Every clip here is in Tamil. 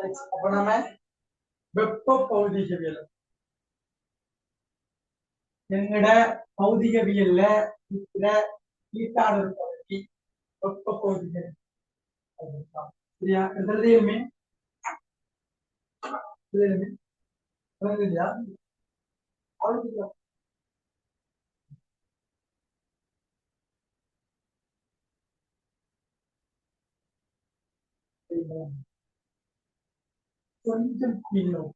அப்ப நம்ம வெப்ப பௌதிகவியல் எங்கட பௌதிகவியல்ல இருக்கிற ஈட்டாளர் பகுதி வெப்ப பௌதிகவியல் சரியா எழுதுமே இல்லையா கொஞ்சம் பின்னோம்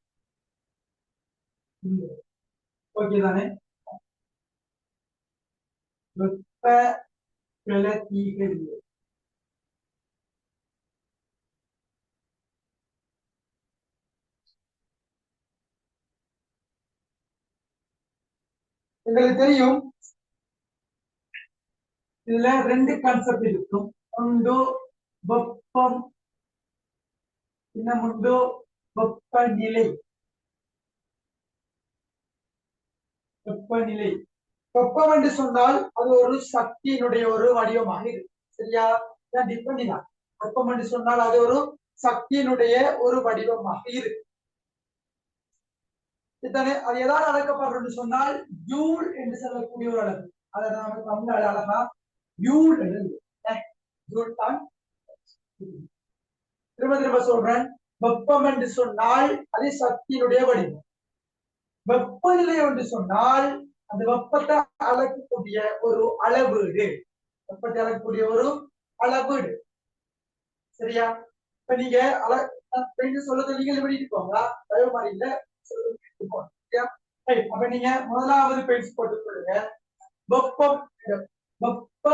ஓகே தானே வெப்ப பிளத்தீகவியல் உங்களுக்கு தெரியும் இதுல ரெண்டு கான்செப்ட் இருக்கும் ஒன்று வெப்பம் இன்னொன்று வெப்பநிலை வெப்பநிலை வெப்பம் என்று சொன்னால் அது ஒரு சக்தியினுடைய ஒரு வடிவமாக இருக்கு சரியா டிபெண்ட் தான் வெப்பம் என்று சொன்னால் அது ஒரு சக்தியினுடைய ஒரு வடிவமாக இருக்கு இத்தனை அது எதாவது அழைக்கப்படுறது சொன்னால் ஜூல் என்று சொல்லக்கூடிய ஒரு அளவு அதை நாம தமிழ் அழகா ஜூல் ஜூல் தான் திரும்ப திரும்ப சொல்றேன் வெப்பம் என்று சொன்னால் அது சக்தியினுடைய வடிவம் வெப்பநிலை என்று சொன்னால் அந்த வெப்பத்தை அளக்கக்கூடிய ஒரு அளவீடு வெப்பத்தை அளக்கக்கூடிய ஒரு அளவீடு சரியா இப்ப நீங்க சொல்றது நீங்க வெளியிட்டுக்கோங்களா பயோ மாதிரி இல்ல அப்ப நீங்க முதலாவது பெயிண்ட்ஸ் போட்டுக் கொள்ளுங்க வெப்பம் வெப்ப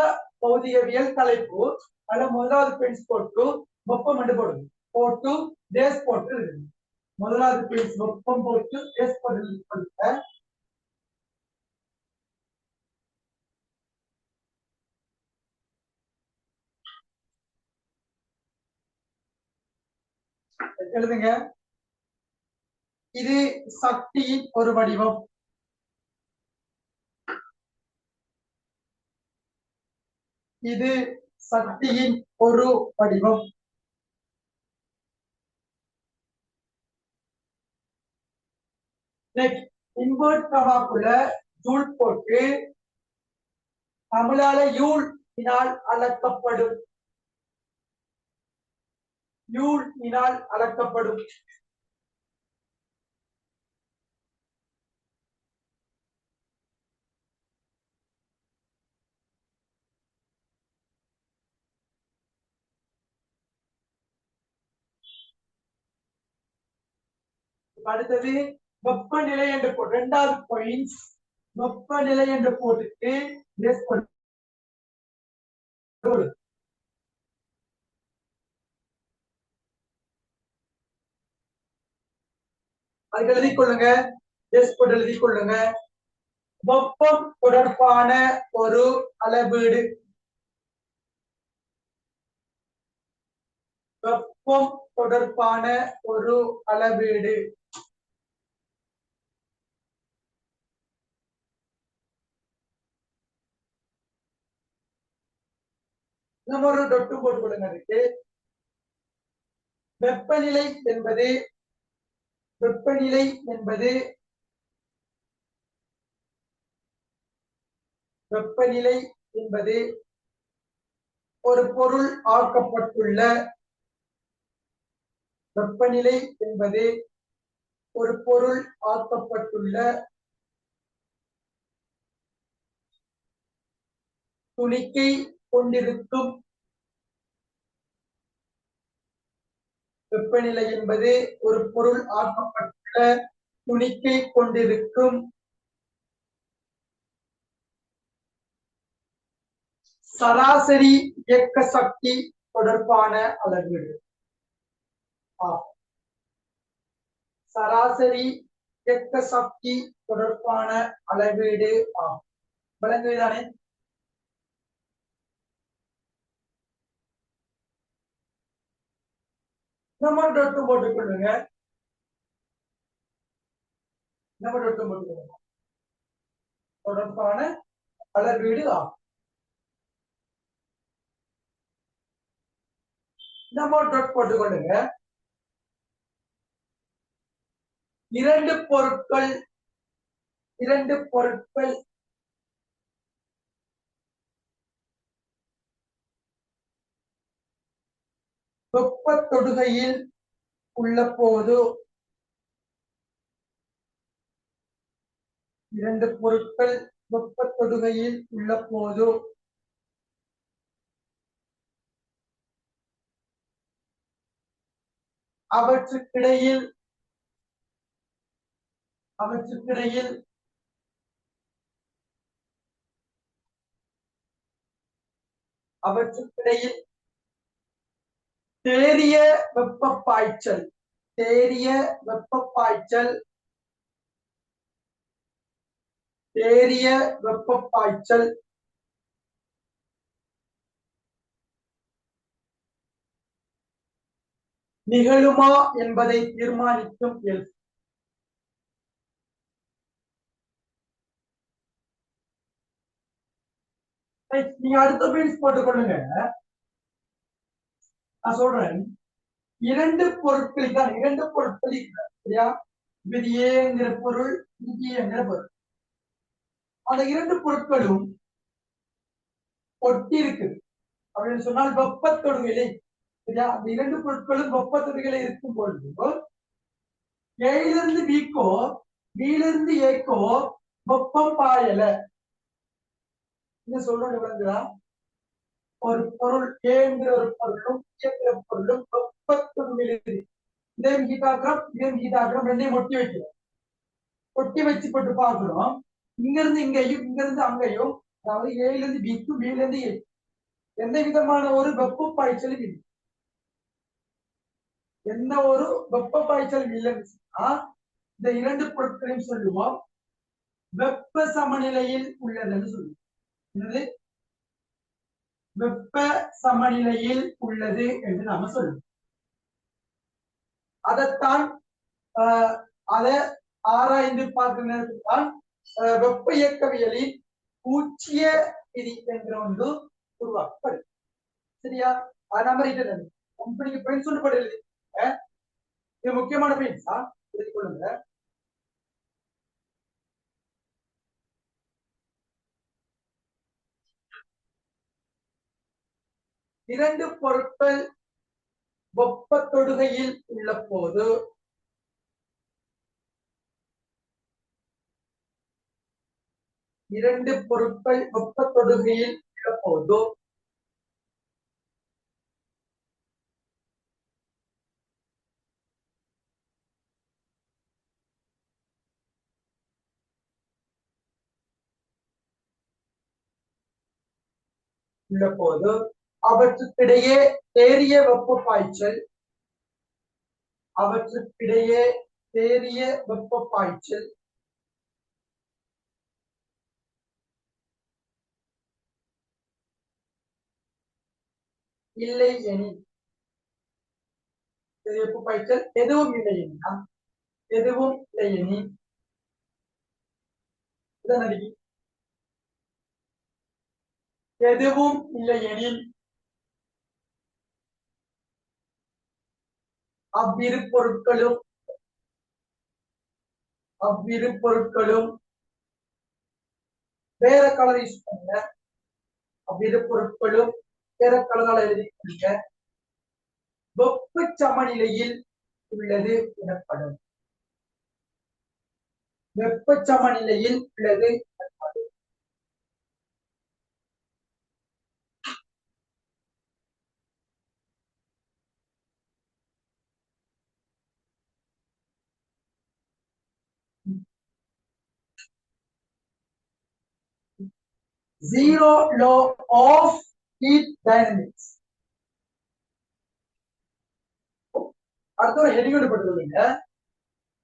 பௌதிகவியல் தலைப்பு அதுல முதலாவது பெயிண்ட்ஸ் போட்டு வெப்பம் என்று போடுங்க போட்டு டேஸ் போட்டு எழுதுங்க முதலாவது பெயிண்ட்ஸ் வெப்பம் போட்டு டேஸ் போட்டு கொடுங்க எழுதுங்க இது சக்தியின் ஒரு வடிவம் இது சக்தியின் ஒரு வடிவம் இன்வெர்ட் கமாக்குள்ள ஜூல் போட்டு தமிழால யூல் இனால் அளக்கப்படும் யூல் இனால் அளக்கப்படும் அடுத்தது வெப்பநிலை என்று போட்டு இரண்டாவது பாயிண்ட் வெப்பநிலை என்று போட்டுட்டு அது எழுதிக் கொள்ளுங்க எழுதிக் கொள்ளுங்க வெப்பம் தொடர்பான ஒரு அளவீடு வெப்பம் தொடர்பான ஒரு அளவீடு நம்ம ஒரு டொட்டு போட்டுக் கொள்ளுங்க அதுக்கு வெப்பநிலை என்பது வெப்பநிலை என்பது வெப்பநிலை என்பது ஒரு பொருள் ஆக்கப்பட்டுள்ள வெப்பநிலை என்பது ஒரு பொருள் ஆக்கப்பட்டுள்ள துணிக்கை கொண்டிருக்கும் வெப்பநிலை என்பது ஒரு பொருள் ஆக்கப்பட்டுள்ள துணிக்கை கொண்டிருக்கும் சராசரி இயக்க சக்தி தொடர்பான அளவீடு சராசரி இயக்க சக்தி தொடர்பான அளவீடு ஆகும் விளங்குதானே நம்ம டொட்டும் போட்டுக் கொள்ளுங்க நம்ம டொட்டும் போட்டுக்கொள்ளுங்க தொடர்பான அளவீடு ஆகும் நம்ம டொட் போட்டுக் கொள்ளுங்க இரண்டு பொருட்கள் வெப்ப தொடுகையில் உள்ள போது இரண்டு பொருட்கள் வெப்ப தொடுகையில் உள்ள போது அவற்றுக்கிடையில் தேறிய வெப்ப பாய்ச்சல் நிகழுமா என்பதை தீர்மானிக்கும் கேள்வி. நீங்க அடுத்த பேஜ் போட்டுக்கொள்ளுங்க. நான் சொல்றேன், இரண்டு பொருட்கள் சரியா? இது ஏங்கிற பொருள், இது என்கிற பொருள். அந்த இரண்டு பொருட்களும் ஒட்டி இருக்குது அப்படின்னு சொன்னால் வெப்ப தொடுகையிலே, சரியா? அந்த இரண்டு பொருட்களும் வெப்ப தொடுகையில இருக்கும் பொழுது ஏயிலிருந்து பிக்கோ பியிலிருந்து ஏக்கோ வெப்பம் பாயல. என்ன சொல்றோம் விளங்குதா? ஒரு பொருள் ஏங்கிற ஒரு பொருளும் இயக்கிற பொருளும் வெப்ப தொடுகையில் இதையும் ஹீட்டாக்குறோம் ரெண்டையும் ஒட்டி வைக்கிறோம். ஒட்டி வச்சு போட்டு பார்க்கிறோம், இங்க இருந்து இங்கேயும் இங்க இருந்து அங்கேயும், அதாவது ஏல இருந்து பிக்கும் பில இருந்து ஏ எந்த விதமான ஒரு வெப்ப பாய்ச்சலும் இல்லை. எந்த ஒரு வெப்ப பாய்ச்சலும் இல்லைன்னு சொன்னா இந்த இரண்டு பொருட்களையும் சொல்லுவோம் வெப்ப சமநிலையில் உள்ளதுன்னு சொல்லுவோம். என்னது? வெப்ப சமநிலையில் உள்ளது என்று நாம சொல்லுவோம். அதைத்தான் அதை ஆராய்ந்து பார்க்கிற நேரத்தில் தான் வெப்ப இயக்கவியலின் பூச்சிய விதி என்ற ஒன்று உருவாக்கப்படுது. சரியா? நீங்க பெண் சொல்லப்படல, இது முக்கியமான பெயின்ஸா எழுதிக் கொள்ளுங்க. இரண்டு பொருட்கள் வெப்ப தொடுகையில் உள்ள போது அவற்றுக்கிடையே தேறிய வெப்ப பாய்ச்சல் இல்லை எனில், வெப்ப பாய்ச்சல் எதுவும் இல்லை எனில் அவ்விரு பொருட்களும் வேற கலர் யூஸ் பண்ணுங்க. அவ்விரு பொருட்களும் வேற கலரால் எழுதிக்கொள்ளுங்க. வெப்ப சமநிலையில் உள்ளது எனப்படும். வெப்ப சமநிலையில் உள்ளது எனப்படும். Zero law of heat dynamics. அடுத்த ஒரு ஹெடிங் போட்டுக்கொள்ளுங்க.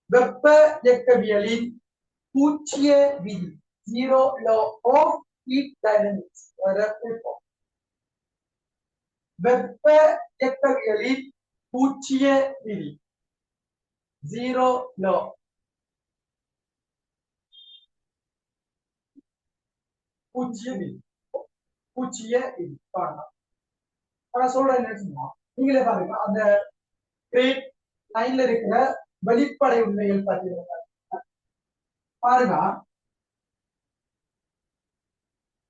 வெப்ப இயக்கவியலின் பூச்சிய விதி. Zero law of heat dynamics. வெப்ப இயக்கவியலின் பூச்சிய விதி. Zero law. பூச்சிய விதி காரணம். ஆனா சொல்றேன் என்ன, நீங்களே பாருங்க, அந்த கிரேட் லைன்ல இருக்கிற வெளிப்படை உண்மைகள் பார்த்தீங்கன்னா பாருங்க,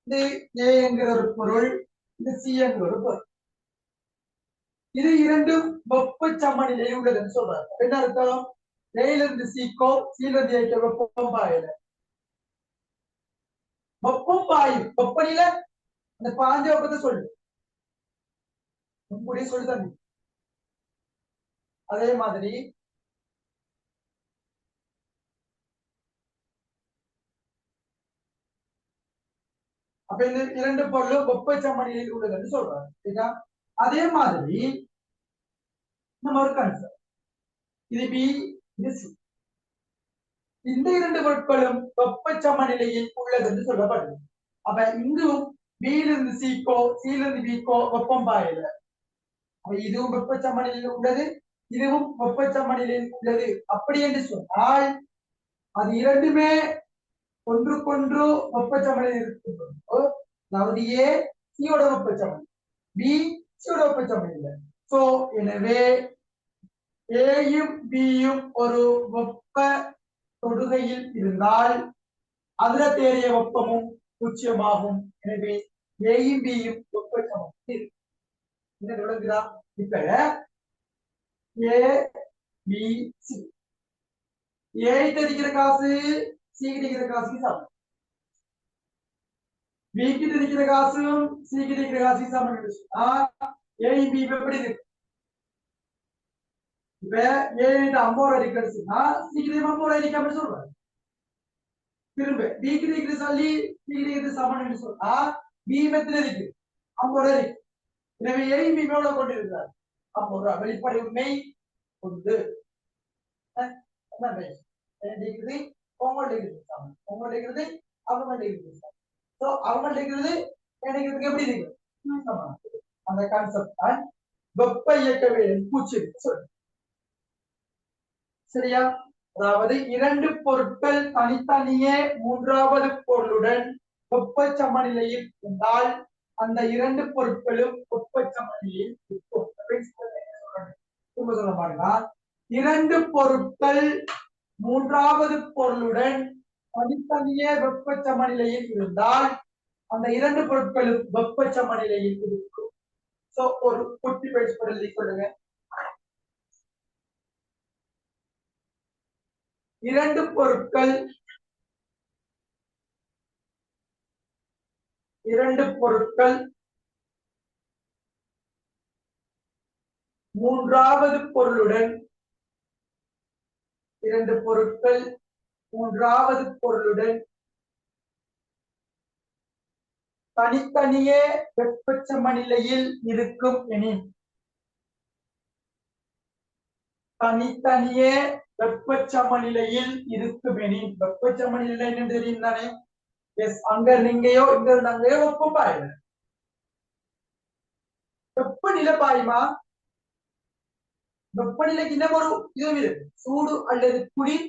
இது ஏ என்கிற ஒரு பொருள், இது சி என்கிற ஒரு பொருள். இது இரண்டும் வெப்ப சமநிலையில் உள்ளதுன்னு சொல்றாங்க. என்ன அர்த்தம்? ஏல இருந்து சிக்கோ, சீல இருந்து ஏற்ற வெப்பம் பாயல. வெப்பம் பாயும் வெப்பநிலை அந்த பாஞ்ச வெப்பத்தை சொல்லு, உங்களுடைய சொல்லு தம்பி. அதே மாதிரி அப்ப இந்த இரண்டு பொருளும் வெப்ப சமநிலையில் உள்ளதுன்னு சொல்றாங்க. அதே மாதிரி நம்ம ஒரு கான்செப்ட், இது பி, இது சி. இந்த இரண்டு பொருட்களும் வெப்ப சமநிலையில் உள்ளது என்று சொல்லப்படுது. அப்ப இங்கும் பியிலிருந்து சிக்கோ, சியிலிருந்து பிக்கோ வெப்பம் பாயல. அப்ப இதுவும் வெப்ப சமநிலையில் உள்ளது, இதுவும் வெப்ப சமநிலையில் உள்ளது. அப்படி என்று சொன்னால் அது இரண்டுமே ஒன்றுக்கொன்று வெப்ப சமநிலையில் இருக்கும். அதாவது ஏ சியோட வெப்ப சமநிலை, பி சியோட வெப்ப சமநிலை. சோ எனவே ஏயும் பியும் ஒரு வெப்ப தொடுகையில் இருந்தால் அதுல தேறிய வெப்பமும் பூச்சியமாகும். எனவே ஏயும் பியும் வெப்ப சமநிலை. என்ன விளங்குதா? இப்ப ஏ பி சி, ஏ தெரிகிற காசு சி கிடைக்கிற காசுக்கு சமம், பிக்கு தெரிகிற காசும் சி கிடைக்கிற காசுக்கு சமம். ஏயும் பி எப்படி இருக்கு? இப்ப ஏ 50 ரூபாய் இருக்குன்னா சிக்கு 50 ரூபாய் இருக்காம சொல்றாரு. திரும்ப பிக்கு இருக்கிற சொல்லி சிக்கு இருக்கிற சமம் சொன்னா பி மெத்துல இருக்கு 50 ரூபாய் இருக்கு. எனவே ஏயும் பி எவ்வளவு கொண்டிருக்கிறார்? 50 ரூபாய். வெளிப்படை உண்மை ஒன்று. எப்படி இருக்கு? அந்த கான்செப்ட் தான் வெப்ப இயக்கவியல் பூச்சி சொல்லு. சரியா? அதாவது இரண்டு பொருட்கள் தனித்தனியே மூன்றாவது பொருளுடன் வெப்ப சமநிலையில் இருந்தால் அந்த இரண்டு பொருட்களும் வெப்ப சமநிலையில் இருக்கும். சொல்ல பாருங்க, இரண்டு பொருட்கள் மூன்றாவது பொருளுடன் தனித்தனியே வெப்ப சமநிலையில் இருந்தால் அந்த இரண்டு பொருட்களும் வெப்ப சமநிலையில் இருக்கும். சோ ஒரு குட்டி பேச்சு சொல்லுங்க. இரண்டு பொருட்கள் மூன்றாவது பொருளுடன் தனித்தனியே வெப்ப சமநிலையில் இருக்கும் எனில், தனித்தனியே வெப்ப சமநிலையில் இருக்கும் எனில், வெப்ப சமநிலை என்ன தெரியும் தானே? எஸ், அங்க நீங்கயோ இங்க நாங்கயோ வெப்பம் பாயல. வெப்பநிலை பாயுமா? வெப்பநிலைக்கு இன்னும் ஒரு இதுவும் இருக்கு, சூடு அல்லது குளிர்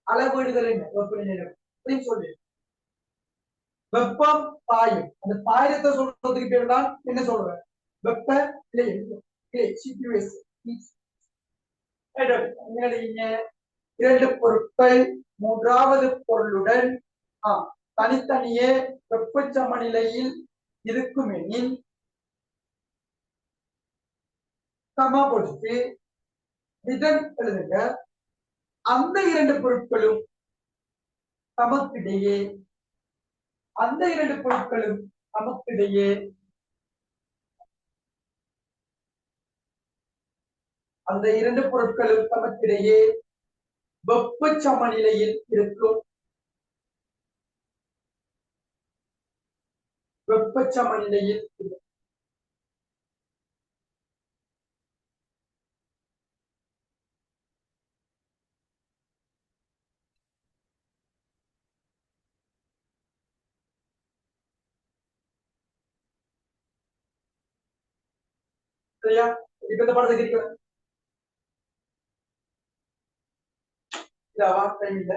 அளவிடுதல். என்ன வெப்பநிலை அப்படின்னு சொல்லி வெப்பம் பாயும். அந்த பாயத்தை சொல்றதுக்கு பேர் தான் என்ன சொல்றேன்? வெப்ப நிலை. இரண்டு பொருட்கள் மூன்றாவது பொருளுடன் தனித்தனியே வெப்ப சமநிலையில் இருக்கும் எனில் சம பொறுத்து இதன் எழுதுங்க. அந்த இரண்டு பொருட்களும் தமக்கிடையே அந்த இரண்டு பொருட்களும் தமக்கிடையே அந்த இரண்டு பொருட்களும் தமக்கிடையே வெப்ப சமநிலையில் இருக்கும். வெப்ப சமநிலையில் சரியா? இப்ப இந்த படத்தை கேட்கிறேன் டைம் இல்ல.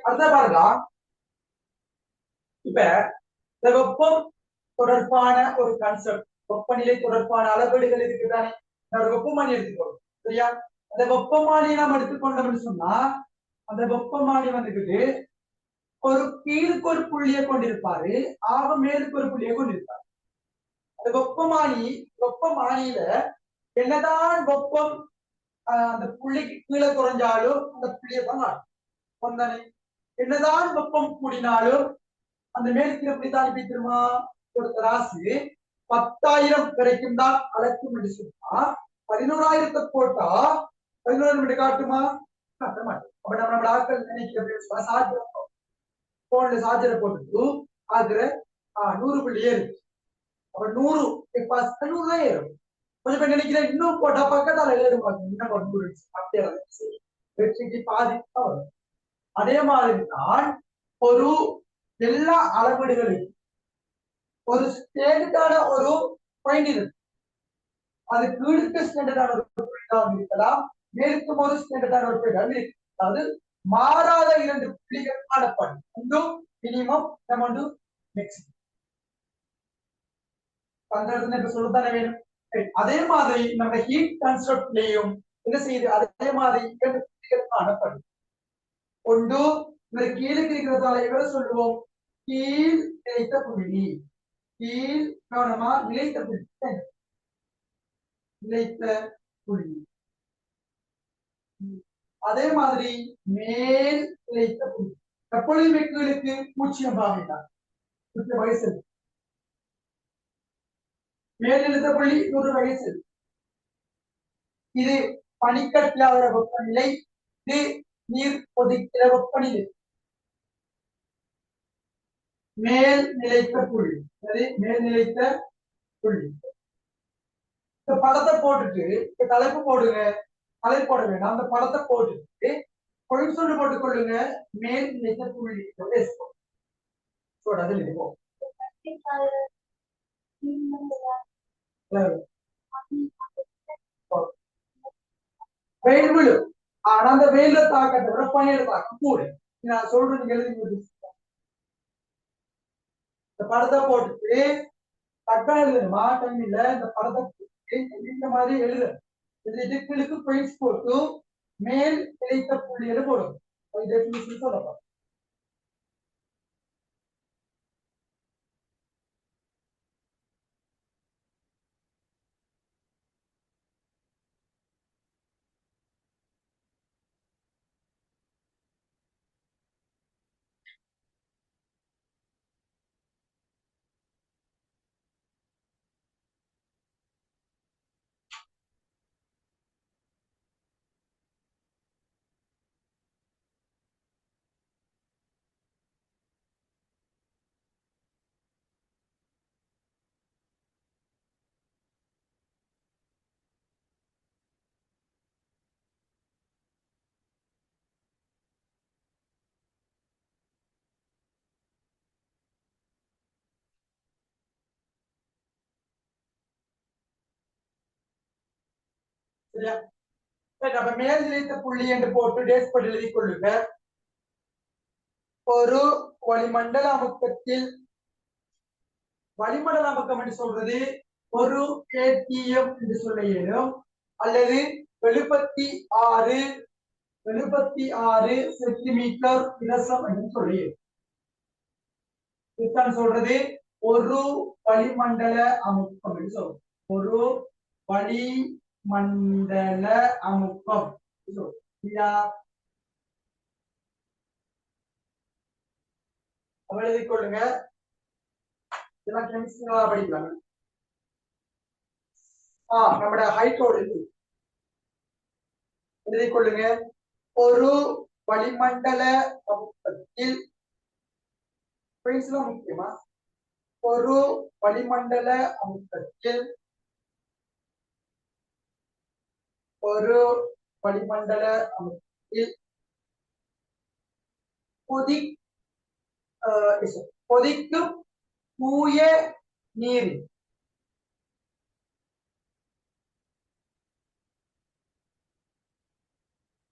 அடுத்த பாருங்க. இப்ப இந்த வெப்பம் தொடர்பான ஒரு கான்செப்ட், வெப்பநிலை தொடர்பான அளவீடுகள் இருக்குதானே. ஒரு வெப்பமானி எடுத்துக்கணும், சரியா? அந்த வெப்பமானியை நாம் எடுத்துக்கொண்டோம்னு சொன்னா, அந்த வெப்பமானி வந்துட்டு ஒரு கீழுக்கு ஒரு புள்ளியை கொண்டிருப்பாரு, ஆக மேலுக்கு ஒரு புள்ளியை கொண்டிருப்பாரு. அந்த வெப்பமானியில என்னதான் வெப்பம் அந்த புள்ளிக்கு கீழே குறைஞ்சாலும் அந்த புள்ளியை தான் வந்தானே. என்னதான் வெப்பம் கூடினாலும் அந்த மேலுக்கு எப்படி தான் திருமா ஒரு தராசு 10,000 வரைக்கும் தான் அளக்கும் என்று சொன்னா 11,000 போட்டா 11 மீட்டர் காட்டுமா? காட்ட மாட்டோம். அப்ப நம்ம ஆட்கள் நினைக்கிறது போன்ல சார்ஜரை போட்டுட்டு ஆகுற 100 இருக்கு. அப்ப 100 100 தான் ஏறும். கொஞ்சம் பேர் நினைக்கிறேன் இன்னும் போட்டா பக்கத்தால ஏறும், இன்னும் 100 பாதி வரும். அதே மாதிரி தான் ஒரு எல்லா அளவீடுகளும் ஒரு ஸ்டேண்டர்டான ஒரு பாயிண்ட் இருக்கு. அது கீழுக்கு ஸ்டாண்டர்டான ஒரு புள்ளியாக இருக்கலாம், மேலுக்கும் ஒரு ஸ்டாண்டர்டான ஒரு புள்ளியாக இருக்கு. அதாவது மாறாத 2 புள்ளிகள் காணப்படும், ஒன்று மினிமம், இன்னொன்று மேக்ஸிமம். அந்த இடத்துல இப்ப சொல்லத்தானே வேணும். அதே மாதிரி நம்ம ஹீட் கான்செப்ட்லயும் என்ன செய்யுது, அதே மாதிரி 2 புள்ளிகள் காணப்படும். ஒன்று இந்த கீழுக்கு இருக்கிறதால எவ்வளவு சொல்லுவோம், கீழ் நிலைத்த புள்ளி. கீழ் கவனமா நிலைத்த புள்ளி, நிலைத்த புள்ளி. அதே மாதிரி மேல் நிலைத்த புள்ளி. எப்பொழுதுமே கீழுக்கு 0 பாவிட்டார் வயசு. மேல் நிலைத்த புள்ளி 100 வயசு. இது பனிக்கட்டியாத வெப்பநிலை, இது நீர் கொதிக்கிற வெப்பநிலை. மேல் நிலைத்த புள்ளி, சரி, மேல் நிலைத்த புள்ளி. இந்த படத்தை போட்டுட்டு இப்ப தலைப்பு போடுங்க, தலைப்பு போட வேண்டாம், அந்த படத்தை போட்டுட்டு கொழுசொன்று போட்டுக் கொள்ளுங்க. மேல் நிலைத்த புள்ளி அது இருக்கும். வெயில் விழு, ஆனா அந்த வெயில தாக்கத்தை விட பனியில தாக்கம் கூட. நான் சொல்றது எழுதி. இந்த படத்தை போட்டுட்டு தக்கா எழுதணுமா டைம் இல்ல, இந்த படத்தை இந்த மாதிரி எழுது. இதுக்கு பெயிண்ட்ஸ் போட்டு மேல் நிலைத்த புள்ளியில போடும். சொல்லப்படும். சரியா? அப்ப மேல் நிலைத்த புள்ளி என்று போட்டு டேஸ் போட்டு எழுதி கொள்ளுங்க. ஒரு வளிமண்டல அமுக்கத்தில், வளிமண்டல அமுக்கம் என்று சொல்றது ஒரு KTM என்று சொல்ல இயலும், அல்லது 76 சென்டிமீட்டர் விரசம் என்று சொல்ல இயலும். இதுதான் சொல்றது ஒரு வளிமண்டல அமுக்கம் என்று சொல்றது. ஒரு வளிமண்டல அமுக்கம் எழுதிக் கொள்ளுங்க. இதெல்லாம் கெமிஸ்ட்ரியா படிக்கலாம். நம்மட ஹைட்ரோடு எழுதிக் கொள்ளுங்க. ஒரு வளிமண்டல அமுக்கத்தில் முக்கியமா, ஒரு வளிமண்டல அமுக்கத்தில், ஒரு வளிமண்டல அமுக்கத்தில் கொதிக்கும் தூய நீரில்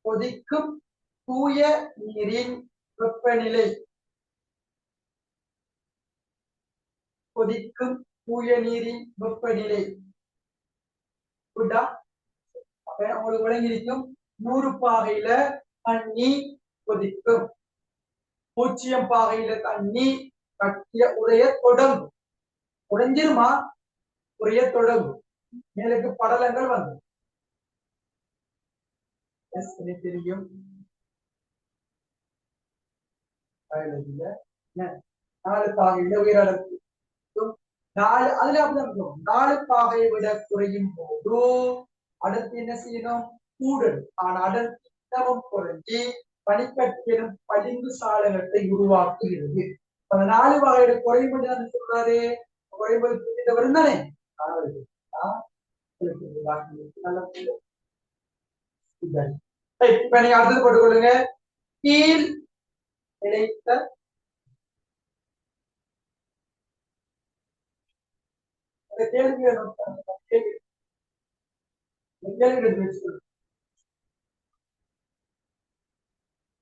கொதிக்கும் தூய நீரின் வெப்பநிலை கொதிக்கும் தூய நீரின் வெப்பநிலை உங்களுக்கு விளங்கியிருக்கும் 100 பாகையில தண்ணி கொதிக்கும் 0 பாகையில தண்ணி கட்டிய உடைய தொடங்கும் உடைஞ்சிருமா உடைய தொடங்கும் மேலுக்கு படலங்கள் வந்து தெரியும் 4 பாகையில உயரடுக்கு 4 அதுல அப்படிதான் 4 பாகையை விட குறையும் போது அடர்த்தி என்ன செய்யணும் கூடல் ஆனா அடர்த்தி இன்னமும் குறைஞ்சி பனிக்கட்டிலும் பளிங்கு சாளரத்தை உருவாக்குகிறது 4 வகையில குறையும் என்று சொல்றாரு குறைபது வரும் தானே இப்ப நீங்க அடுத்தது போட்டுக்கொள்ளுங்க கீழ் நிலைத்த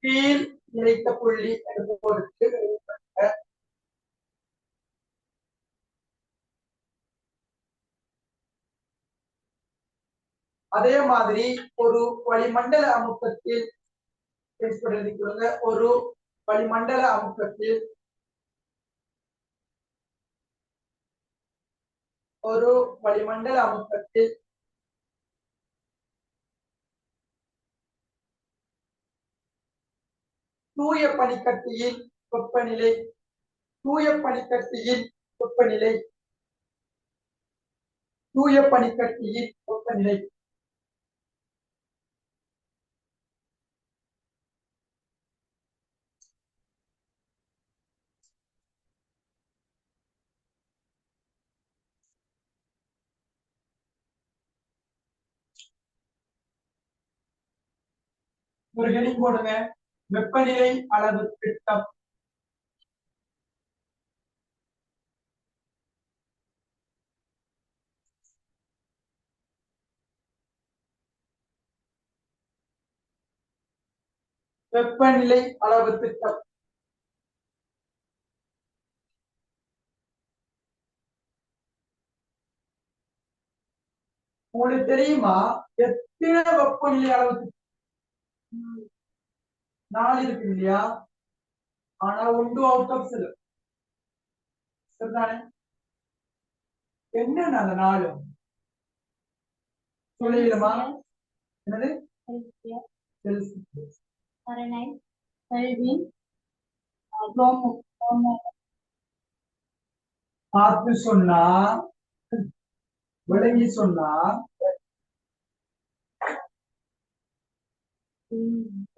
கீழ் நிலைத்த புள்ளி என்று பொறுத்து அதே மாதிரி ஒரு வளிமண்டல அமுக்கத்தில் ஒரு வளிமண்டல அமுக்கத்தில் தூய பனிக்கட்டியின் வெப்பநிலை ஒரு ஹெடிங் போடுங்க வெப்பநிலை அளவு திட்டம் வெப்பநிலை அளவு திட்டம் உங்களுக்கு தெரியுமா எத்தனை வெப்பநிலை அளவு திட்டம் 4 இருக்கு இல்லையா ஆனா 1 அவுட் ஆஃப் சிலர் சரிதானே என்ன அந்த 4 சொல்லிடுமா என்னது செல்சியஸ் ஃபாரன்ஹைட் கெல்வின் பார்த்து சொன்னா விளங்கி சொன்னா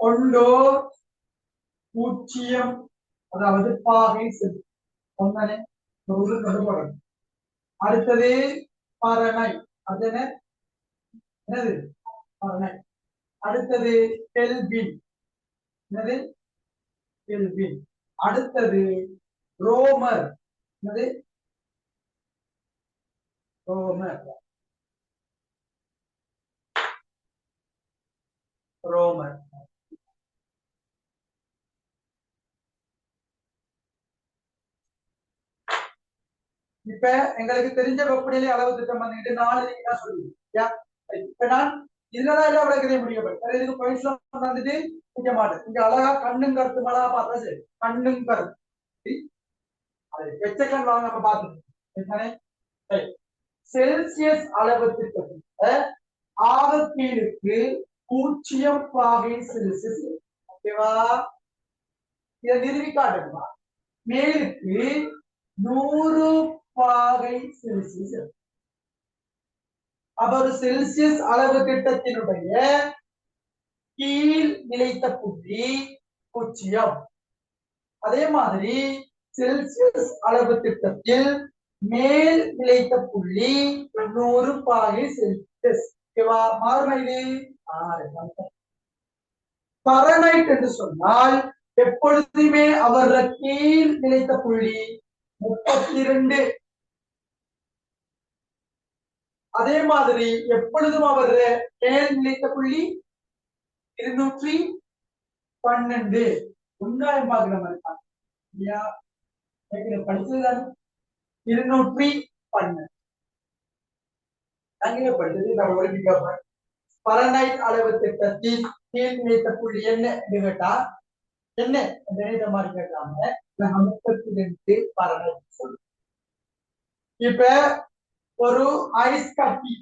1 0 அதாவது பாகை சொன்னானே அடுத்தது ஃபாரன்ஹைட் அது என்னது ஃபாரன்ஹைட் அடுத்தது கெல்வின் என்னது கெல்வின் அடுத்தது ரோமர் என்னது ரோமர் இப்ப எங்களுக்கு தெரிஞ்ச வெப்பநிலை அளவு திட்டம் வந்துட்டு 4 நீங்க சொல்லுவீங்க இப்ப நான் இதுலதான் எல்லாம் விளக்கதே முடியும் இதுக்கு பயிற்சி வந்துட்டு நிக்க மாட்டேன் இங்க அழகா கண்ணும் கருத்துமலா பார்த்தா சரி கண்ணும் கருத்து எச்சக்கண் வாங்க நம்ம பார்த்துட்டு செல்சியஸ் அளவு திட்டத்துல ஆகக்கீழுக்கு 0 பாகை செல்சியஸ் ஓகேவா இதை நிறுவி காட்டுமா மேலுக்கு 100 பாகை செல்சியஸ் அப்ப ஒரு செல்சியஸ் அளவு திட்டத்தினுடைய கீழ் நிலைத்த புள்ளி 0 அதே மாதிரி செல்சியஸ் அளவு திட்டத்தில் மேல் நிலைத்த புள்ளி 100 பாகை செல்சியஸ் ஓகேவா மாறுமா இது ஃபாரன்ஹைட் என்று சொன்னால் எப்பொழுதுமே அவர் கீழ் நிலைத்த புள்ளி 32 அதே மாதிரி எப்பொழுதும் அவர் மேல் நிலைத்த புள்ளி 212 உன்னாயம் பாக்குற மாதிரி தான் இல்லையா? படிச்சதுதான் 212 அங்கே படிச்சது நம்ம ஒலிம்பிக் பரனைட் அளவு திட்டத்தில் கீழ் நினைத்த புள்ளி என்ன என்று கேட்டா என்ன நினைத்த மாதிரி கேட்டாங்க. 32 பரனைட் சொல்லு. இப்ப ஒரு ஐஸ் கட்டி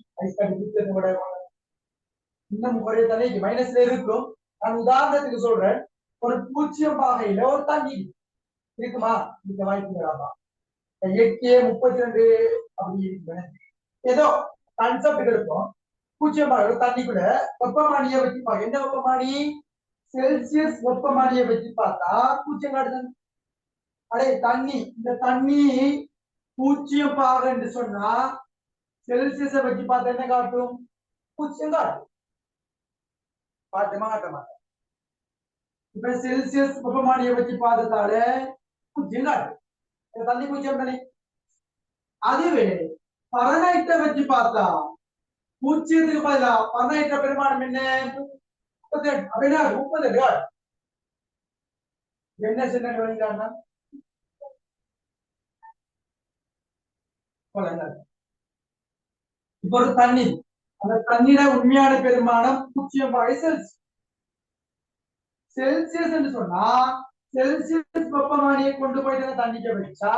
இன்னும் ஒரே தண்ணி மைனஸ்ல இருக்கும். நான் உதாரணத்துக்கு சொல்றேன். ஒரு 0 பாகையில ஒரு தண்ணி இருக்குமா? இந்த வாய்ப்பு 8A32 அப்படி இருக்கு. ஏதோ கான்செப்ட் இருக்கும். 0 பாகை தண்ணிக்குள்ள வெப்பமானியை வச்சு பார்க்க. என்ன வெப்பமானி? செல்சியஸ் வெப்பமானியை வச்சு பார்த்தா 0 காட்டுது. அடே தண்ணி, இந்த தண்ணி 0 பாகை என்று சொன்னா செல்சியஸை வச்சு பார்த்தா என்ன காட்டும்? 0 காட்டும். காட்டுமா காட்ட மாட்டேன். இப்ப செல்சியஸ் வெப்பமானியை வச்சு பார்த்ததால 0 காட்டும். தண்ணி 0 தானே. அதுவே பரனைட்டை வச்சு பார்த்தா 0க்கு பதிலா பரனைட்ட பெருமானம் என்ன? 38. அப்படின்னா 38 என்ன சின்ன விளங்கானா இப்ப ஒரு தண்ணீர், அந்த தண்ணீர உண்மையான பெருமானம் 0 பாகை செல்சியஸ். செல்சியஸ் என்று சொன்னா செல்சியஸ் வெப்பமானியை கொண்டு போயிட்டு தண்ணிக்க வச்சா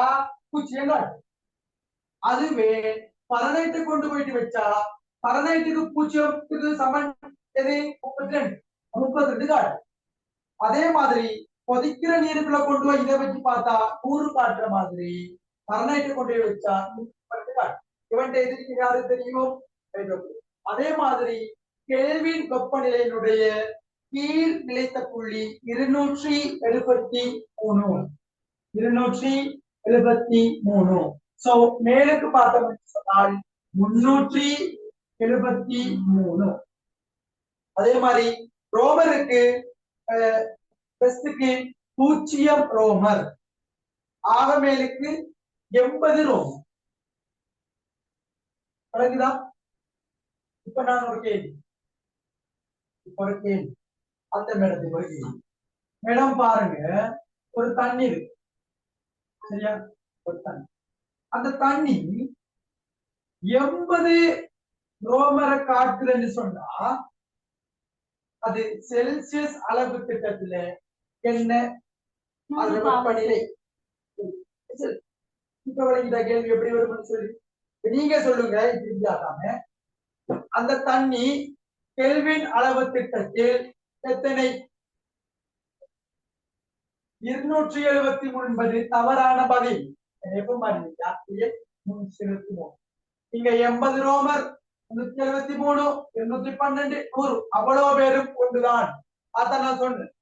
0 காட்டும். அதுவே பரனைட்டை கொண்டு போயிட்டு வச்சா பரனைட்டுக்கு 0க்கு சமன் எது? 32 காட்டும். அதே மாதிரி கொதிக்கிற நீருக்குள்ள கொண்டு போய் இதை வச்சு பார்த்தா 100 காட்டுற மாதிரி பரனைட்டை கொண்டு போய் வச்சா 110 காட்டும். இவன் எதிர்க்கு யாரு தெரியும்? அதே மாதிரி கெல்வின் வெப்பநிலையினுடைய கீழ் நிலைத்த புள்ளி 273. 273. சோ மேலுக்கு பார்த்தோம் சொன்னால் 373. அதே மாதிரி ரோமருக்கு பெஸ்டுக்கு 0 ரோமர், ஆக மேலுக்கு 80 ரோமர். விளங்குதா? இப்ப நான் ஒரு கேள்வி அந்த மேடத்துக்கு ஒரு கேள்வி. மேடம் பாருங்க, ஒரு தண்ணி இருக்கு சரியா? ஒரு தண்ணி, அந்த தண்ணி 80 ரோமரை காட்டுதுன்னு சொன்னா அது செல்சியஸ் அளவு திட்டத்துல என்ன அது வெப்பநிலை? இப்ப இந்த கேள்வி எப்படி வரும்னு சொல்லி நீங்க சொல்லுங்க. தெரிஞ்சாதாம அந்த தண்ணி கெல்வின் அளவு திட்டத்தில் எத்தனை? 273 தவறான பதில். இங்க 80 ரோமர், 373, 212, 100 அவ்வளவு பேரும் ஒன்றுதான். அதான் நான் சொன்னேன்.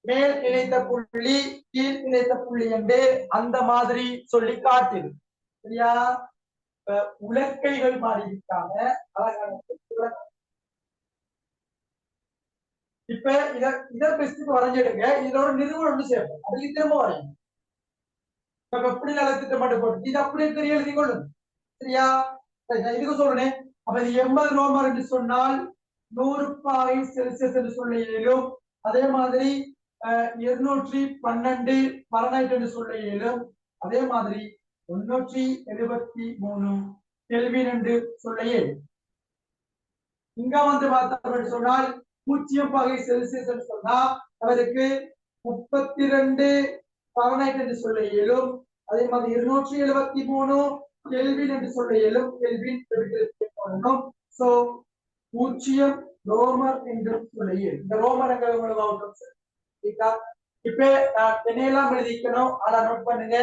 மேல் இணைத்த புள்ளி கீழ் இணைத்த புள்ளி என்று அந்த மாதிரி சொல்லி காட்டுது சரியா? உலக்கைகள் மாறி இருக்காங்க. இப்ப இத பெஸ்ட்டுக்கு வரைஞ்சிடுங்க. இதோட நிறுவனம் ஒன்று சேர்ப்போம். அதுக்கு திரும்ப வரையும் எப்படி நலத்திட்ட மட்டும் போட்டு இது அப்படியே தெரிய எழுதி கொள்ளும் சரியா? இதுக்கு சொல்றேன். அப்ப இது 80 ரோமர் என்று சொன்னால் 100 பாகை செல்சியஸ் என்று சொல்ல இயலும். அதே மாதிரி 212 பரனைட் என்று சொல்ல இயலும். அதே மாதிரி 173 கெல்வின் என்று சொல்ல இயலும். இங்க வந்து பார்த்தோம் சொன்னால் 0 பாகை செல்சியஸ் என்று சொன்னா அவருக்கு 32 பரனைட் என்று சொல்ல இயலும். அதே மாதிரி 273 கெல்வின் என்று சொல்ல இயலும். கெல்வின் சோ 0 ரோமர் என்று சொல்ல இயலும். இந்த ரோமர் இப்ப நான் என்னையெல்லாம் எழுதிக்கணும். ஆனா நோட் பண்ணுங்க,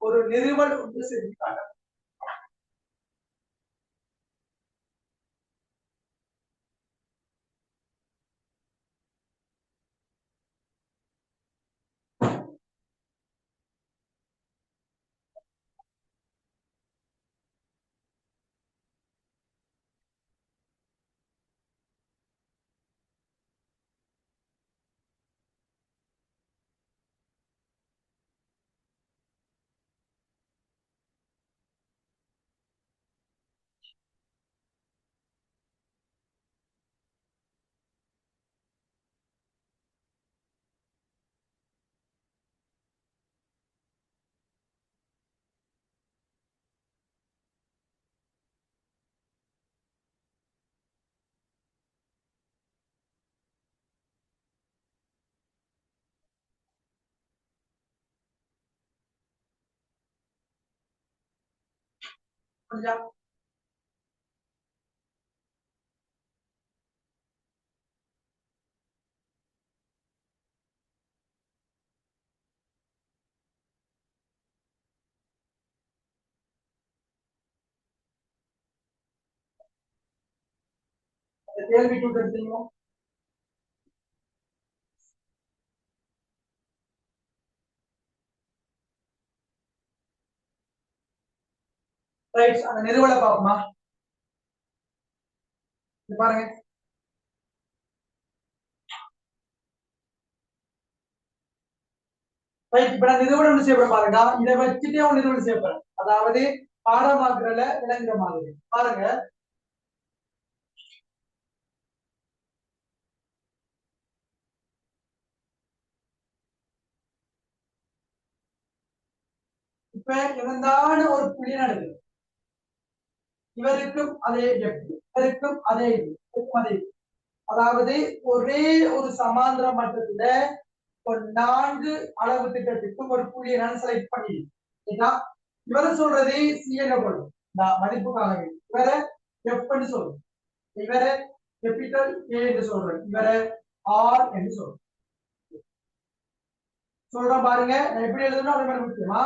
ஒரு நிறுவல் ஒன்று செஞ்சுக்காங்க. புரிஞ்சா? அந்த கேள்வி டூட் எடுத்தீங்க. ரைட், அந்த நிறுவலை பார்ப்போமா? பாருங்க, ரைட். இப்ப நான் நிறுவனம் செய்யப்பட பாருங்க, இதை வச்சுட்டே ஒரு நிறுவனம் செய்யப்படுறேன். அதாவது பாடமாக்குறல விளங்குற மாதிரி பாருங்க. இப்ப இருந்தான ஒரு புள்ளி நடக்குது, இவருக்கும் அதே இவருக்கும் அதே அதே, அதாவது ஒரே ஒரு சமாந்திர மட்டத்துல ஒரு 4 அளவு திட்டத்துக்கும் ஒரு புள்ளியை நான் செலக்ட் பண்ணிருக்கேன். இவரை சொல்றது சி என்ன போடும் மதிப்புக்காக, இவரை எஃப் என்று சொல்றோம், இவரை கேபிட்டல் ஏ என்று சொல்றேன், இவரை ஆர் என்று சொல்றோம். சொல்றோம் பாருங்க, நான் எப்படி எழுதணும் அது மாதிரி முக்கியமா,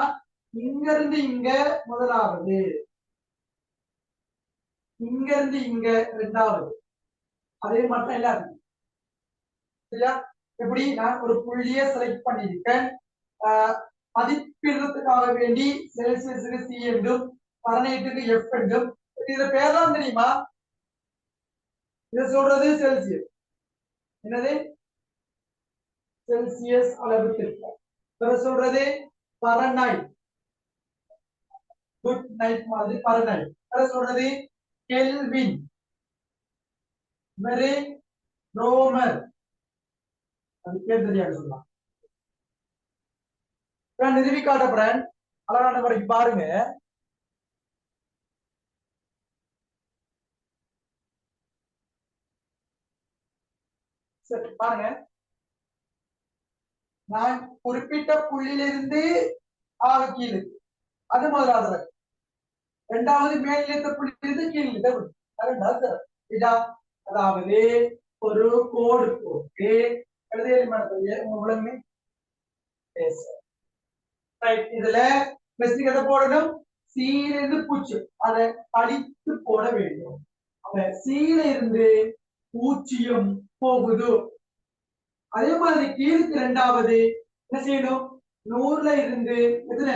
இங்க இருந்து இங்க முதலாவது, இங்க இருந்து இங்க இரண்டாவது, அதே மட்டும் எல்லாருக்கும் சரியா? எப்படி நான் ஒரு புள்ளியை செலக்ட் பண்ணியிருக்கேன், மதிப்பிடுறதுக்காக வேண்டி செல்சியஸுக்கு சி என்றும் பரநைட்டுக்கு எஃப் என்றும், இதுல பேர்லாம் தெரியுமா? இதை சொல்றது செல்சியஸ், என்னது செல்சியஸ் அளவு திட்டம். இதை சொல்றது பரநைட், குட் நைட் மாதிரி பரநைட். இதை சொல்றது கெல்வின், வெரி ரோமர், அது பேர் தெரியாது சொல்லலாம். நிறுவி காட்டப்படுறேன், அழகான முறைக்கு பாருங்க. சரி பாருங்க, நான் குறிப்பிட்ட புள்ளியிலிருந்து ஆக கீழே, அது முதலாவது. இரண்டாவது மேல்நிலைத்த புள்ளியிலிருந்து கீழ், அதாவது ஒரு கோடு போட்டு எழுதிய இதுல எதை போடணும், சீல இருந்து பூச்சி அதை அடித்து போட வேண்டும். சீல இருந்து பூச்சியும் போகுது. அதே மாதிரி கீழுக்கு இரண்டாவது என்ன செய்யணும், 100ல இருந்து எதுல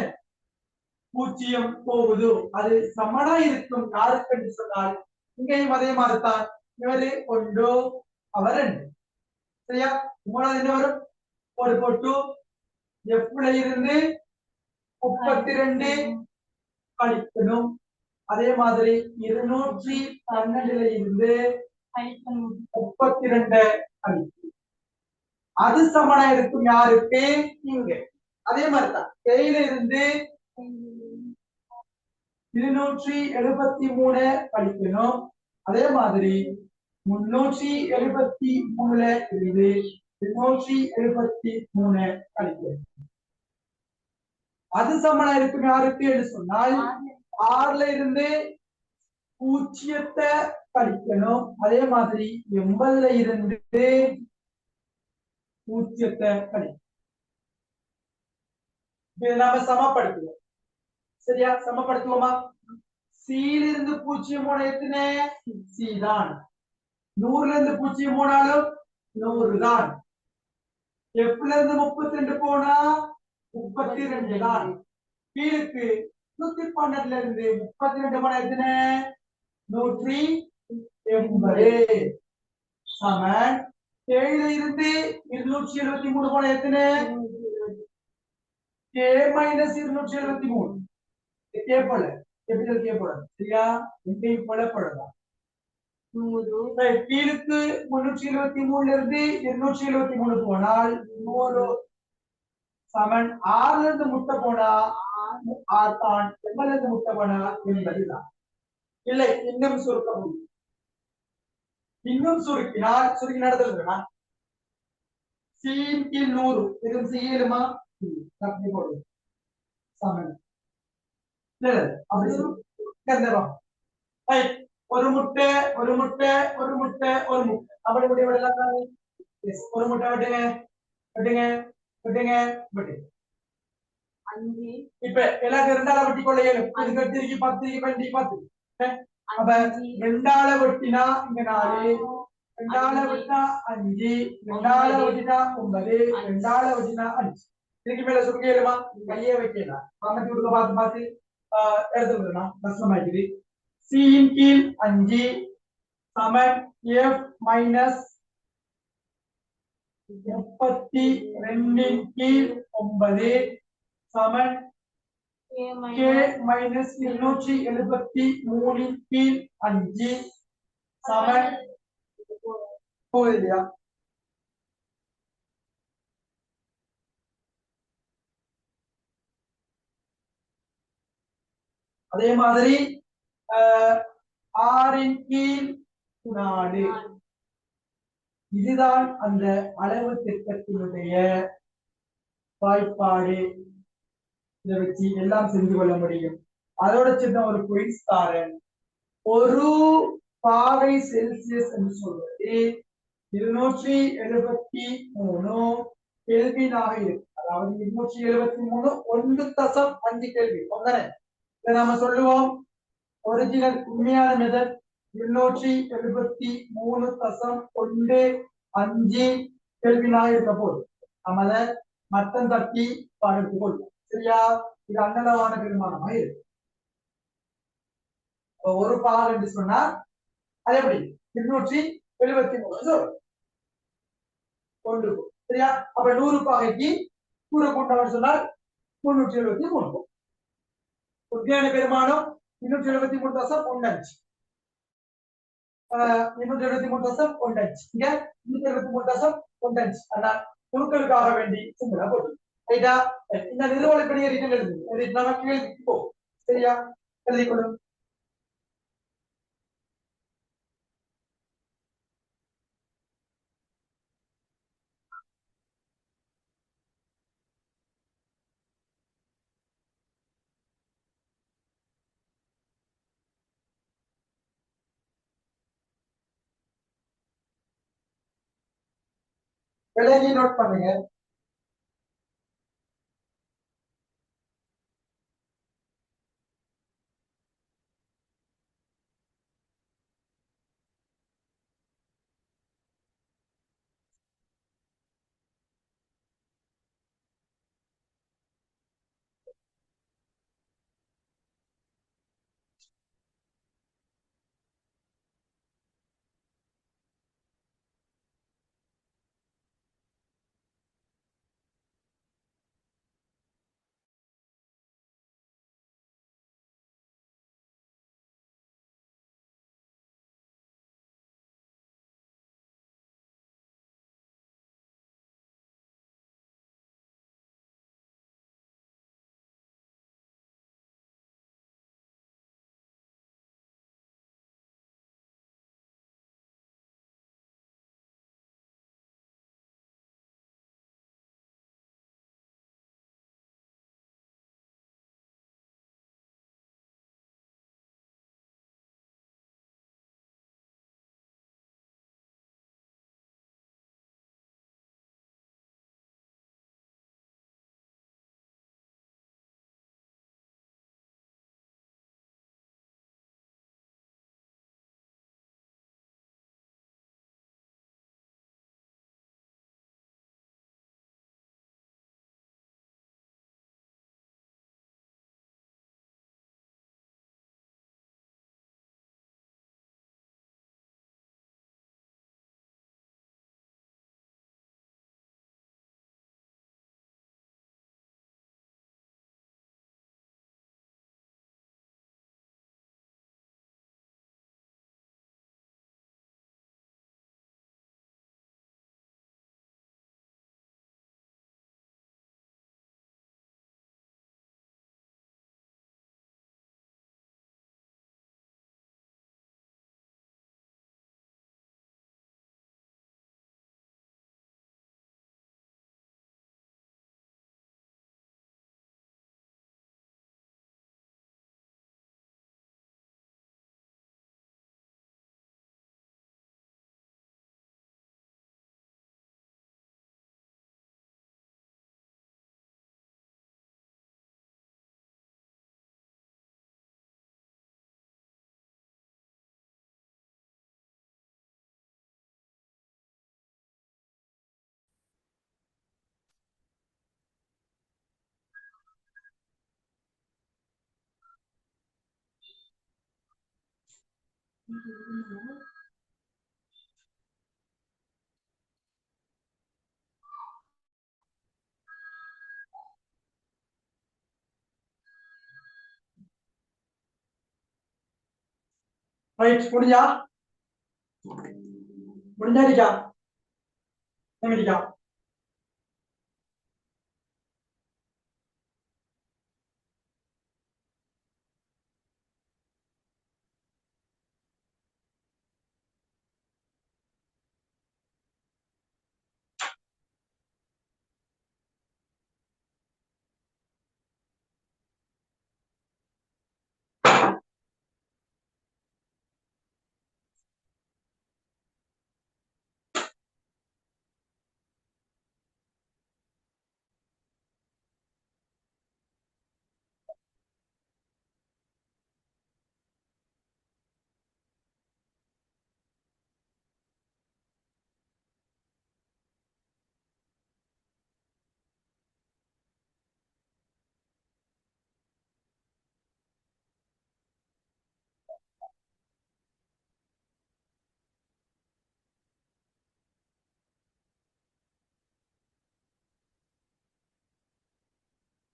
பூச்சியம் போகுது, அது சமனா இருக்கும் யாருக்கு என்று சொன்னால் இங்கேயும் அதே மாதிரிதான், இவரு ஒன்று அவர் 2 சரியா? மூணாவது என்ன வரும், ஒரு போட்டு எஃப்ல இருந்து 32 கழிக்கணும். அதே மாதிரி 212ல இருந்து 32 கழிக்கணும். அது சமனா இருக்கும் யாருக்கு, இங்க. அதே மாதிரிதான் கையில இருந்து 273 கழிக்கணும். அதே மாதிரி 373ல இருந்து 273 கழிக்கணும். அது சமனா இருக்கும் யாருக்கு என்று சொன்னால் 6ல இருந்து 0 கழிக்கணும். அதே மாதிரி 80ல இருந்து 0 கழிக்கணும். இதை நாம சமப்படுத்துவோம், சரியா? சமப்படுத்துவோமா? சீல இருந்து 0 போன எத்தனை, சி தான். 100ல இருந்து 0 போனாலும் 100 தான். எஃப்ல இருந்து 32 போனா 32 தான். கீழுக்கு 112ல இருந்து 32 போன எத்தனை, 180 சமன். 7ல இருந்து 273 போன எத்தனை, கே மைனஸ் 273, கே போல கேபிட்டல் கே போல, சரியா? இங்கே போல போடலாம். கீழுக்கு 373ல இருந்து 273 போனால் 100 சமன். 6ல இருந்து முட்டை போனா 6 தான், 80ல இருந்து முட்டை போனா 80 தான். இல்லை, இன்னும் சுருக்க முடியும். இன்னும் சுருக்கினால் சுருக்கி நடத்தல் சீன் கீழ் 100 இது செய்யலுமா, அப்படி போடுவோம் சமன். அப்படி கந்தகம் ரைட் ஒரு முட்டை ஒரு முட்டை ஒரு முட்டை ஒரு முட்டை அப்படி முடி விடலாம் ஒரு முட்டை வெட்டுங்க வெட்டுங்க வெட்டுங்க வெட்டுங்க இப்ப எல்லாத்தையும் ரெண்டால வெட்டி கொள்ள இயலும் அதுக்கு திருக்கி 10 20 10 அப்ப ரெண்டால வெட்டினா இங்க 4 ரெண்டால வெட்டினா 5 ரெண்டால வெட்டினா 9 ரெண்டால வெட்டினா 5 இதுக்கு மேல சுருக்க இயலுமா கையே வைக்கலாம் கமெண்ட் கொடுக்க பார்த்து எடுத்துக்கலாம் கஷ்டமாயிடுது சி இன் கீழ் 5 சமன் f மைனஸ் 32 கீழ் 9 சமன் k மைனஸ் 273 கீழ் 5 சமன் போகுது அதே மாதிரி 6 கீழ் 4 இதுதான் அந்த அளவு திட்டத்தினுடைய வாய்ப்பாடு இதை வச்சு எல்லாம் செஞ்சு கொள்ள முடியும் அதோட சின்ன ஒரு குயின்ஸ் தாரன் ஒரு பாகை செல்சியஸ் என்று சொல்வது 273 கெல்வினாக இருக்கு அதாவது 273 1.5 கெல்வி ஒன்றரை இதை நாம சொல்லுவோம் ஒரிஜினல் உண்மையான மெத்தட் 273.15 கெல்வினாக இருக்க போது நம்ம அதை மட்டம் தட்டி பார்த்துக் கொள்வோம் சரியா இது அன்னளவான பெருமானமாக இருக்கு ஒரு பால் என்று சொன்னா அது எப்படி 273 ஒன்று சரியா அப்ப 100 பாகைக்கு கூற கூட்டவர் சொன்னால் 373 உண்மையான பெருமானம் 273.15 273.15 இங்க 273.15 ஆனால் குழுக்களுக்காக வேண்டி சிம்பிளா போட்டு ரைட்டா இந்த நிறுவனப்படி ரிட்டன் எழுது நமக்கு எழுதி போ சரியா எழுதிக்கொள்ளும் விலகி நோட் பண்ணுங்க ரைட் முடிஞ்சா முடிஞ்சாடிக்கா எங்கடிக்கா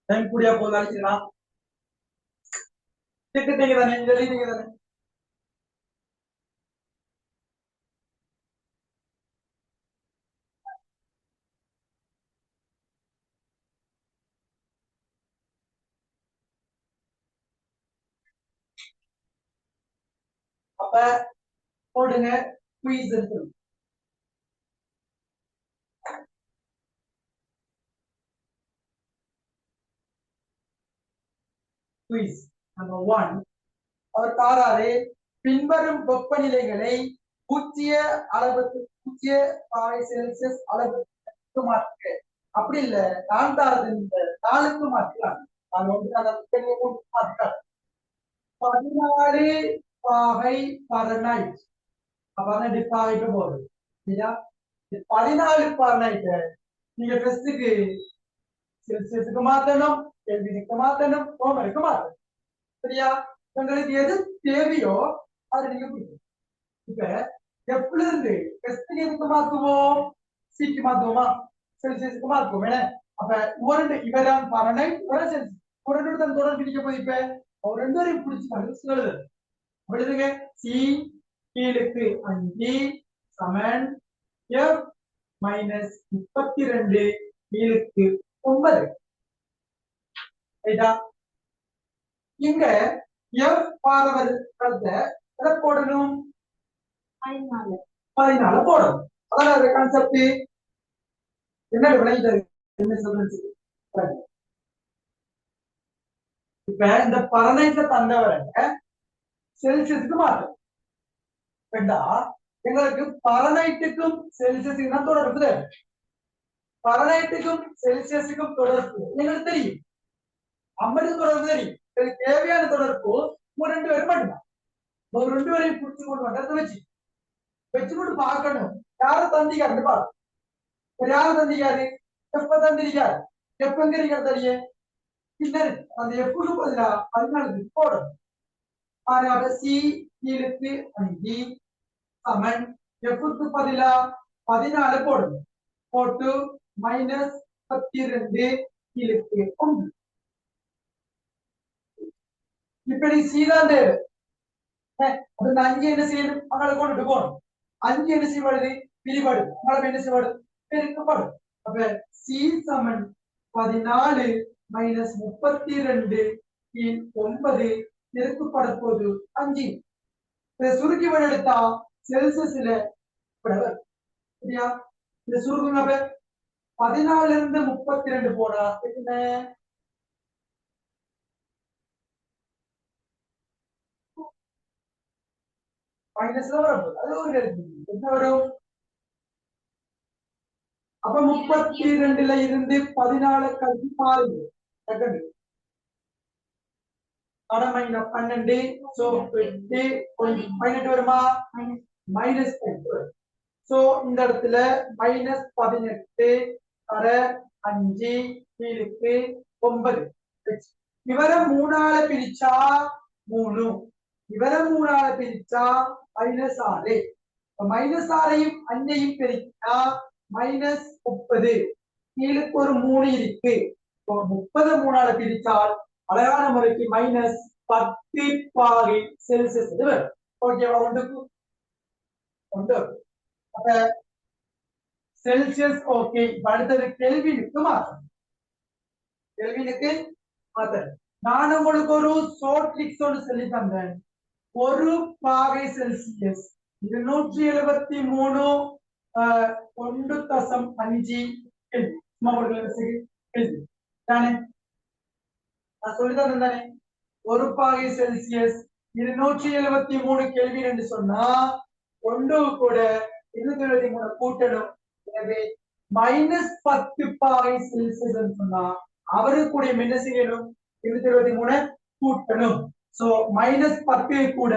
டைம் கூடியா போகுது அழிச்சிடலாம் திட்டுட்டீங்க தானே எழுதிட்டீங்க தானே அப்ப போடுங்க குயிஸ் இருக்கு குயிஸ் நம்பர் 1 அவர் தாராரு பின்வரும் வெப்பநிலைகளை பூஜ்ஜிய அளவுக்கு பூஜ்ஜிய பாகை செல்சியஸ் அளவுக்கு மாற்று அப்படி இல்ல நான் தாரது இந்த நாளுக்கு மாற்றலாம் நான் வந்து அதை மாற்றாங்க 14 பாகை பரநைட் அப்பதான் டிப்பாகிட்டு போகுது சரியா 14 பரநைட் நீங்க டெஸ்டுக்கு செல்சியஸுக்கு மாத்தணும் கெல்வினுக்கு மாத்தணும் ரோமனுக்கு மாத்தணும் சரியா உங்களுக்கு எது தேவையோ அதை நீங்க பிடிக்கும் இப்ப எப்பல இருந்து டெஸ்டுக்கு எதுக்கு மாத்துவோம் சிக்கு மாத்துவோமா செல்சியஸுக்கு மாத்துவோம் அப்ப இவரான் பரநைட் ஒரு செல்சியஸ் ஒரு ரெண்டு தான் தொடர்பு பிடிக்க போய் இப்ப அவர் ரெண்டு வரையும் பிடிச்சாங்க எழுது எழுதுங்க சி கீழுக்கு 5 சமன் எஃப் மைனஸ் 32 கீழுக்கு 9 ரைட்டா இங்க எஃப் பாரவர் எதை போடணும் 14 போடணும் அதான் கான்செப்ட் என்ன விளையாடு என்ன சொல்றது இப்ப இந்த பரநைட்ல தந்தவரங்க செல்சியஸுக்கு மாற்றம் வேண்டா எங்களுக்கு பரநைட்டுக்கும் செல்சியஸுக்கு தான் தொடர்பு பரநைட்டுக்கும் செல்சியஸுக்கும் தொடர்பு எங்களுக்கு தெரியும் அம்மனுக்கு தொடர்பு தெரியும் எனக்கு தேவையான தொடர்பு ஒரு ரெண்டு பேரும் மட்டும்தான் ஒரு ரெண்டு பேரையும் புடிச்சு கொண்டு வந்ததை வச்சுக்கொண்டு பார்க்கணும் யார தந்திக்காரு பார்க்கணும் யார தந்திக்காரு எப்ப தந்திருக்காரு எப்பங்க இருக்காரு தெரியே பின்னர் அந்த எப்புக்கு பதிலா 14 போடணும் ஆக சி கீழுக்கு 5 சமன் எப்புக்கு பதிலா 14 போடணும் போட்டு மைனஸ் 32 கீழுக்கு 1 இப்படி சீதான் தேவை அது 5 என்ன செய்யணும் மகளை கொண்டுட்டு போகணும் 5 என்ன செய்வது பிரிபாடு மகளை என்ன செய்வாடு பெருக்கப்படும் அப்ப சி சமன் 14 மைனஸ் 32 கீழ் 9 பெருக்கப்பட போது 5 சுருக்கி விட எடுத்தா செல்சியஸ்ல சரியா இந்த சுருக்குங்க 14 இருந்து 32 போனா என்ன மைனஸ்ல வரும் அது ஒரு என்ன வரும் அப்ப 32ல இருந்து 14 கழிச்சு பாருங்க செகண்ட் மைனஸ் 12 சோ 18 வருமா மைனஸ் 10 சோ இந்த இடத்துல மைனஸ் 18 தர 5 கீழுக்கு 9 இவரை 3ஆல பிரிச்சா 3 இவரை 3ஆல பிரிச்சா -6. -6ஐயும் 5ஐயும் பெருக்கினா -30. கீழுக்கு ஒரு 3 இருக்கு. 30 3ஆல பிரிச்சால் அழகான முறைக்கு -10 பாகை செல்சியஸ் வரும். ஓகேவா? ஒன்று அப்ப செல்சியஸ் ஓகே. அடுத்தது கெல்வினுக்கு மாற்றணும். கெல்வினுக்கு மாற்றணும். நான் உங்களுக்கு ஒரு ஷார்ட் ட்ரிக்ஸ் ஒன்று சொல்லி தந்தேன். ஒரு பாகை செல்சியஸ் 273 1.5 கெல்வின் தானே? நான் சொல்லிதான் தானே? ஒரு பாகை செல்சியஸ் 273 கெல்வின் என்று சொன்னா 1 கூட 273 கூட்டணும். எனவே -10 பாகை செல்சியஸ் சொன்னா அவருக்கு என்ன செய்யணும்? 273 கூட்டணும். சோ -10 கூட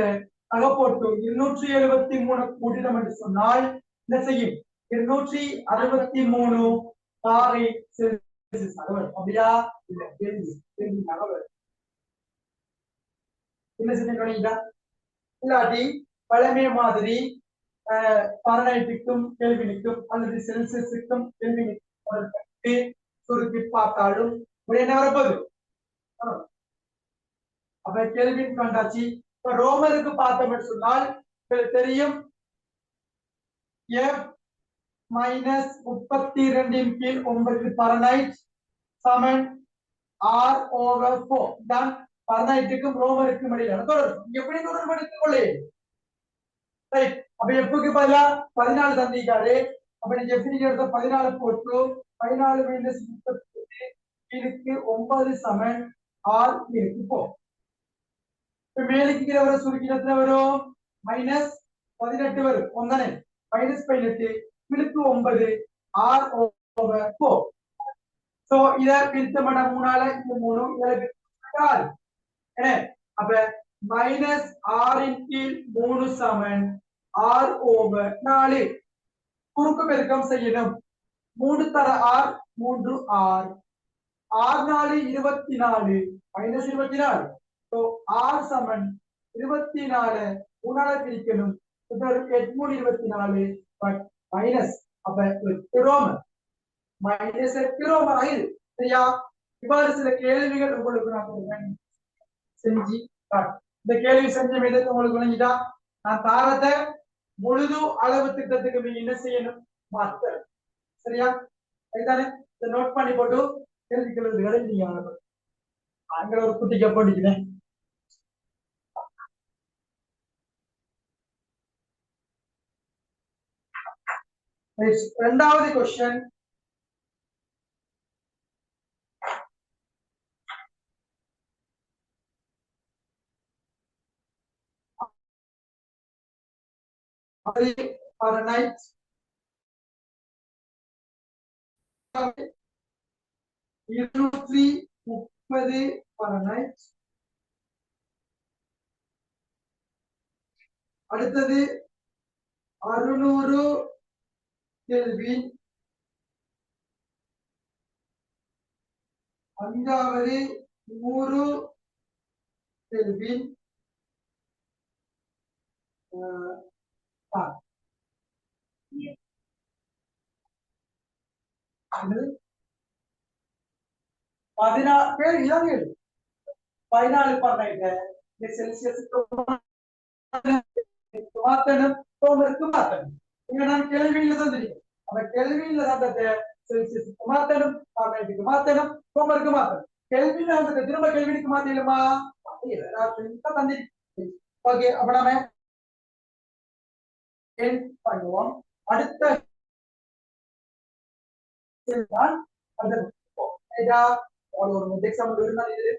போட்டு 273 கூட்டினோம் என்று சொன்னால் என்ன செய்யும்? 263 பாகை செல்சியஸ் அப்படியா? இல்ல கேள்வி என்ன செஞ்சீங்க? இல்லாட்டி பழமைய மாதிரி பாரனைட்டுக்கும் கெல்வினுக்கும் அல்லது செல்சியஸுக்கும் கெல்வினுக்கும் சுருக்கி பார்த்தாலும் என்ன வரப்போகுது? அப்ப கெல்வின் கண்டாச்சு. இப்ப ரோமருக்கு பார்த்தோம்னு சொன்னால் தெரியும் F-32 பாரனைட் சமன் R/4 தான் பாரனைட்டுக்கும் ரோமருக்கும் இடையிலான தொடர்பு. எப்படி தொடர்பு எடுத்துக் கொள்ளே? அப்ப எஃப்க்கு பதிலா 14 தந்திக்காரு. அப்ப நீங்க எப்படி எடுத்த 14 போட்டு 14 - 38 கீழுக்கு 9 சமன் R கீழுக்கு 4. இப்ப மேலுக்கு கீழே வர சுருக்கினத்துல வரும் -18 வரும். ஒன்றானே -18 கீழுக்கு 9 R/4. சோ இத பிரித்த மட 3ஆல இந்த 3 இத பிரிச்சா அப்ப -R இன் கீழ் 3 சமன் R/4. குறுக்கு பெருக்கம் செய்யணும். 3 தர R 3 R. R4 24 -24. So R சமன் 24 3ஆல பிரிக்கணும். 8 3 24 பட் மைனஸ். அப்ப ரோமர் -8 ரோமர் ஆயிரு. சரியா? இவ்வாறு சில கேள்விகள் உங்களுக்கு நான் செஞ்சு இந்த கேள்வி செஞ்ச மீது உங்களுக்கு விளங்கிட்டா நான் தாரத்தை முழுது அளவு திட்டத்துக்கு நீங்க என்ன செய்யணும்? மாத்தர். சரியா? சரிதானே? இதை நோட் பண்ணி போட்டு கேள்விகளை நீங்க அங்க ஒரு குட்டிக்க போட்டிக்கிறேன். இரண்டாவது क्वेश्चन Fahrenheit 230 Fahrenheit. அடுத்தது 600 கெல்வின். அஞ்சாவது 100 கெல்வின். 14 Fahrenheit செல்சியஸுக்கு மாத்தணும். ரோமருக்கு மாத்தணும். இங்க நான் கெல்வின்ல தான் தெரியும். அப்ப கெல்வின்ல தான் செல்சியஸுக்கு மாத்தணும், ஃபாரனைட்டுக்கு மாத்தணும், ரோமருக்கு மாத்தணும். கெல்வின்ல வந்து திரும்ப கெல்வினுக்கு மாத்திடலாமா? தந்தி. ஓகே, அப்ப நாம பண்ணுவோம். அடுத்த ஒரு எக்ஸாம்பிள் இருந்தால் இது